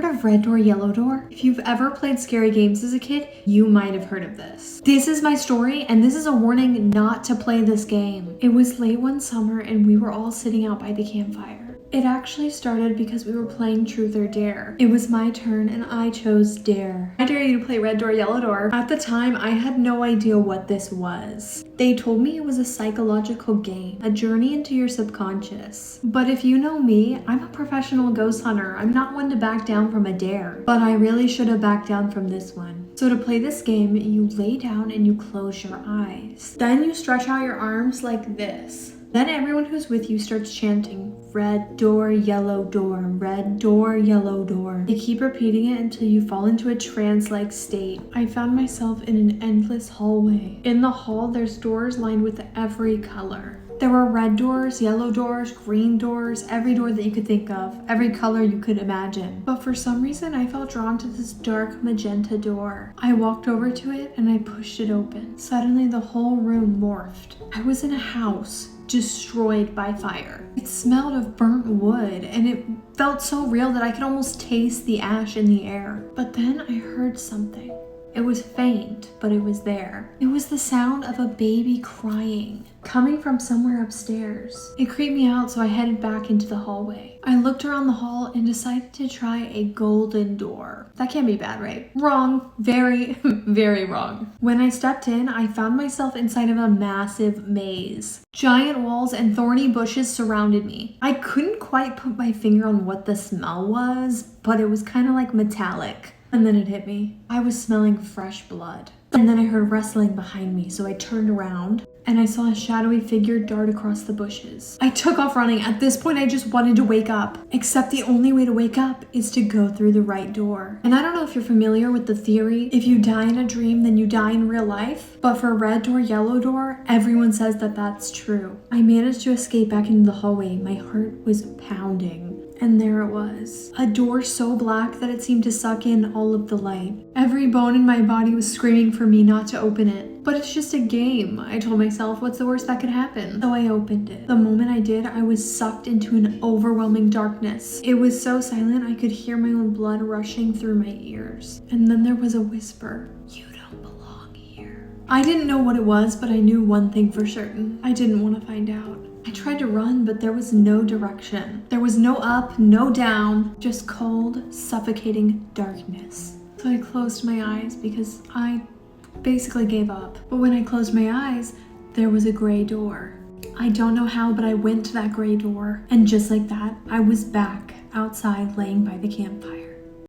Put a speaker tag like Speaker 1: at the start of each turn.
Speaker 1: of red door, yellow door? If you've ever played scary games as a kid, you might have heard of this. This is my story, and this is a warning not to play this game. It was late one summer and we were all sitting out by the campfire. It actually started because we were playing Truth or Dare. It was my turn and I chose Dare. I dare you to play red door, yellow door. At the time, I had no idea what this was. They told me it was a psychological game, a journey into your subconscious. But if you know me, I'm a professional ghost hunter. I'm not one to back down from a dare, but I really should have backed down from this one. So to play this game, you lay down and you close your eyes. Then you stretch out your arms like this. Then everyone who's with you starts chanting, red door, yellow door, red door, yellow door. They keep repeating it until you fall into a trance-like state. I found myself in an endless hallway. In the hall, there's doors lined with every color. There were red doors, yellow doors, green doors, every door that you could think of, every color you could imagine. But for some reason, I felt drawn to this dark magenta door. I walked over to it and I pushed it open. Suddenly, the whole room morphed. I was in a house, destroyed by fire. It smelled of burnt wood and it felt so real that I could almost taste the ash in the air. But then I heard something. It was faint, but it was there. It was the sound of a baby crying, coming from somewhere upstairs. It creeped me out, so I headed back into the hallway. I looked around the hall and decided to try a golden door. That can't be bad, right? Wrong. Very, very wrong. When I stepped in, I found myself inside of a massive maze. Giant walls and thorny bushes surrounded me. I couldn't quite put my finger on what the smell was, but it was kind of like metallic. And then it hit me. I was smelling fresh blood. And then I heard rustling behind me, so I turned around and I saw a shadowy figure dart across the bushes. I took off running. At this point, I just wanted to wake up. Except the only way to wake up is to go through the right door. And I don't know if you're familiar with the theory, if you die in a dream, then you die in real life. But for red door, yellow door, everyone says that that's true. I managed to escape back into the hallway. My heart was pounding. And there it was. A door so black that it seemed to suck in all of the light. Every bone in my body was screaming for me not to open it. But it's just a game, I told myself. What's the worst that could happen? So I opened it. The moment I did, I was sucked into an overwhelming darkness. It was so silent I could hear my own blood rushing through my ears. And then there was a whisper. You don't belong here. I didn't know what it was, but I knew one thing for certain. I didn't want to find out. I tried to run, but there was no direction. There was no up, no down, just cold, suffocating darkness. So I closed my eyes because I basically gave up. But when I closed my eyes, there was a gray door. I don't know how, but I went to that gray door. And just like that, I was back outside laying by the campfire.